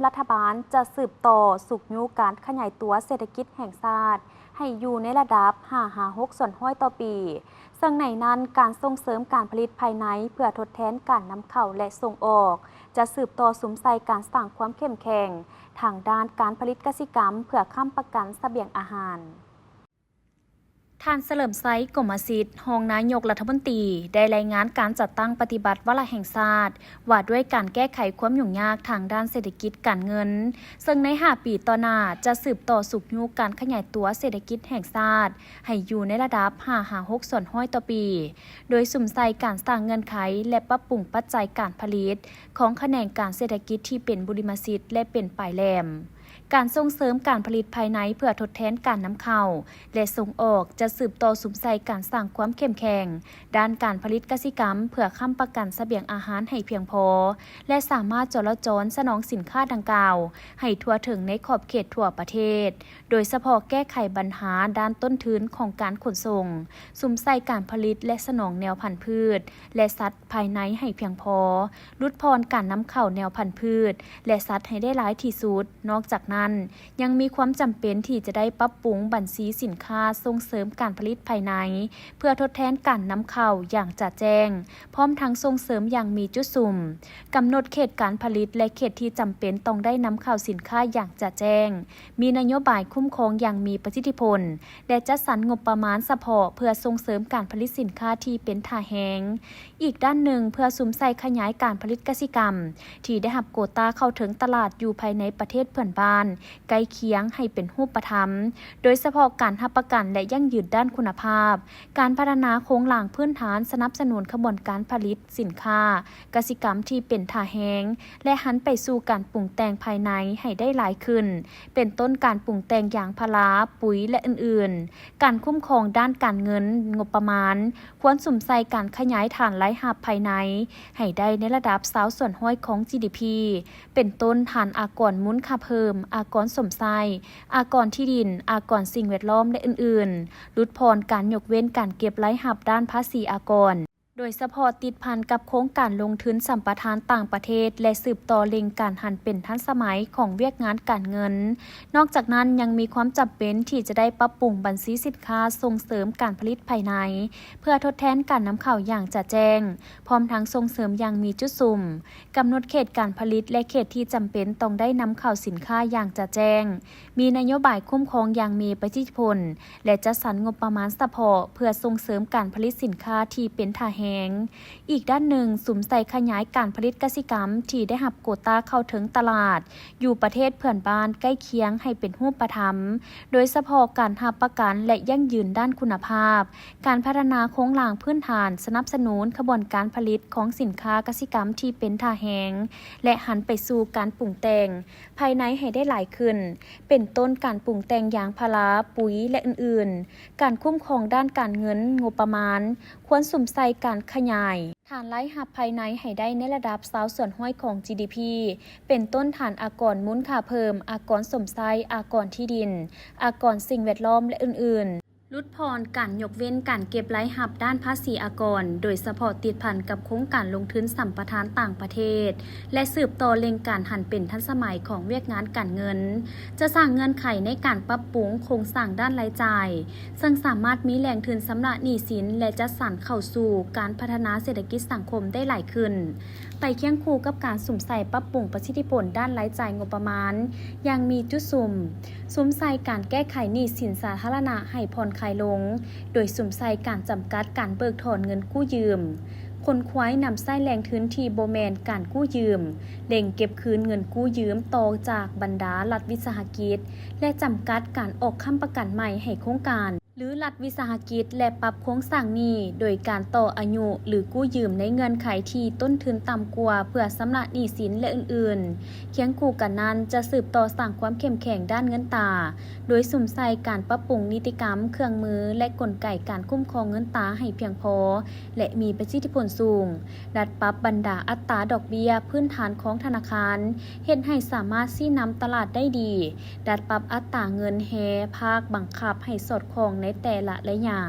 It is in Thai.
รัฐบาลจะสืบต่อสุกยุการขยายตัวเศรษฐกิจแห่งชาติให้อยู่ในระดับ5.6 ส่วนห้อยต่อปีซึ่งในนั้นการส่งเสริมการผลิตภายในเพื่อทดแทนการนำเข้าและส่งออกจะสืบต่อสุมใส่การสร้างความเข้มแข็งทางด้านการผลิตกสิกรรมเพื่อค้ำประกันเสบียงอาหารท่านเฉลิมไซกมสิทธิ์รองนายกรัฐมนตรีได้รายงานการจัดตั้งปฏิบัติวาระแห่งชาติว่าด้วยการแก้ไขความยุ่งยากทางด้านเศรษฐกิจการเงินซึ่งใน5 ปีต่อหน้าจะสืบต่อสุกยุการขยายตัวเศรษฐกิจแห่งชาติให้อยู่ในระดับ5.6 ส่วนห้อยต่อปีโดยสุมใส่การสร้างเงื่อนไขและปรับปรุงปัจจัยการผลิตของแขนงการเศรษฐกิจที่เป็นบุริมสิทธิ์และเป็นปลายแหลมการส่งเสริมการผลิตภายในเพื่อทดแทนการนำเข้าและส่งออกจะสืบต่อสุมใส่การสร้างความเข้มแข็งด้านการผลิตกสิกรรมเพื่อค้ำประกันเสบียงอาหารให้เพียงพอและสามารถจราจรสนองสินค้าดังกล่าวให้ทั่วถึงในขอบเขตทั่วประเทศโดยเฉพาะแก้ไขปัญหาด้านต้นทุนของการขนส่งสุมใส่การผลิตและสนองแนวพันธุ์พืชและสัตว์ภายในให้เพียงพอลดพรการนำเข้าแนวพันธุ์พืชและสัตว์ให้ได้หลายที่สุดนอกจากนั้นยังมีความจำเป็นที่จะได้ปรับปรุงบัญชีสินค้าส่งเสริมการผลิตภายในเพื่อทดแทนการนำเข้าอย่างจัดแจ้งพร้อมทั้งส่งเสริมอย่างมีจุดสุ่มกำหนดเขตการผลิตและเขตที่จำเป็นต้องได้นำเข้าสินค้าอย่างจัดแจ้งมีนโยบายคุ้มครองอย่างมีประสิทธิผลและจัดสรรงบประมาณเฉพาะเพื่อส่งเสริมการผลิตสินค้าที่เป็นท่าแห้งอีกด้านหนึ่งเพื่อสุมใส่ขยายการผลิตกสิกรรมที่ได้รับโควตาเข้าถึงตลาดอยู่ภายในประเทศเพื่อนบ้านใกล้เคียงให้เป็นรูปธรรมโดยเฉพาะการรับประกันและยั่งยืนด้านคุณภาพการพัฒนาโครงหลังพื้นฐานสนับสนุนขบวนการผลิตสินค้ากสิกรรมที่เป็นท่าแห้งและหันไปสู่การปรุงแต่งภายในให้ได้หลายขึ้นเป็นต้นการปรุงแต่งยางพาราปุ๋ยและอื่นๆการคุ้มครองด้านการเงินงบประมาณควรสุมใส่การขยายฐานรายรับภายในให้ได้ในระดับ20 ส่วนห้อยของ GDP เป็นต้นฐานอากรมูลค่าเพิ่มอากรสมไส้อากรที่ดินอากรสิ่งแวดล้อมและอื่นๆลดพรการยกเว้นการเก็บรายรับด้านภาษีอากรโดยเฉพาะติดพันกับโครงการลงทุนสัมปทานต่างประเทศและสืบต่อเล็งการหันเป็นทันสมัยของเวียกงานการเงินนอกจากนั้นยังมีความจำเป็นที่จะได้ปรับปรุงบัญชีสินค้าส่งเสริมการผลิตภายในเพื่อทดแทนการนำเข้าอย่างจัดแจ้งพร้อมทั้งส่งเสริมอย่างมีจุดสุ่มกำหนดเขตการผลิตและเขตที่จำเป็นต้องได้นำเข้าสินค้าอย่างจัดแจ้งมีนโยบายคุ้มครองอย่างมีประสิทธิผลและจัดสรรงบประมาณเฉพาะเพื่อส่งเสริมการผลิตสินค้าที่เป็นท่าแห้งอีกด้านหนึ่งสุมใส่ขยายการผลิตกสิกรรมที่ได้รับโควตาเข้าถึงตลาดอยู่ประเทศเพื่อนบ้านใกล้เคียงให้เป็นรูปธรรมโดยเฉพาะการรับประกันและยั่งยืนด้านคุณภาพการพัฒนาโครงหลังพื้นฐานสนับสนุนขบวนการผลิตของสินค้ากสิกรรมที่เป็นท่าแห้งและหันไปสู่การปรุงแต่งภายในให้ได้หลายขึ้นเป็นต้นการปรุงแต่งยางพาราปุ๋ยและอื่นๆการคุ้มครองด้านการเงินงบประมาณควรสุมใส่การขยายฐานรายรับภายในให้ได้ในระดับ20 ส่วนห้อยของ GDP เป็นต้นฐานอากรมูลค่าเพิ่มอากรสมไส้อากรที่ดินอากรสิ่งแวดล้อมและอื่นๆลดพรการยกเว้นการเก็บรายรับด้านภาษีอากรโดยเฉพาะติดพันกับโครงการลงทุนสัมปทานต่างประเทศและสืบต่อเล็งการหันเป็นทันสมัยของเวียกงานการเงินจะสร้างเงื่อนไขในการปรับปรุงโครงสร้างด้านรายจ่ายซึ่งสามารถมีแหล่งทุนสำระหนี้สินและจัดสรรเข้าสู่การพัฒนาเศรษฐกิจสังคมได้หลายขึ้นไปเคียงคู่กับการสุมใส่ปรับปรุงประสิทธิผลด้านรายจ่ายงบประมาณยังมีจุดสุมใส่การแก้ไขหนี้สินสาธารณะให้ผ่อนคลายลงโดยสุมใส่การจำกัดการเบิกถอนเงินกู้ยืมคนคว้ายนำไส้แรงทุนที่โบแมนการกู้ยืมเล่งเก็บคืนเงินกู้ยืมต่อจากบรรดารัฐวิสาหกิจและจำกัดการออกค้ำประกันใหม่ให้โครงการหรือรัฐวิสาหกิจและปรับโครงสร้างหนี้โดยการต่ออายุหรือกู้ยืมในเงื่อนไขที่ต้นทุนต่ำกว่าเพื่อชำระหนี้สินและอื่นๆเคียงคู่กันนั้นจะสืบต่อสร้างความเข้มแข็งด้านเงินตราโดยสุมใส่การปรับปรุงนิติกรรมเครื่องมือและกลไกการคุ้มครองเงินตราให้เพียงพอและมีประสิทธิผลสูงดัดปรับบรรดาอัตราดอกเบี้ยพื้นฐานของธนาคารเฮ็ดให้สามารถซี้นำตลาดได้ดีดัดปรับอัตราเงินแฮภาคบังคับให้สอดคล้องในแต่ละระยะ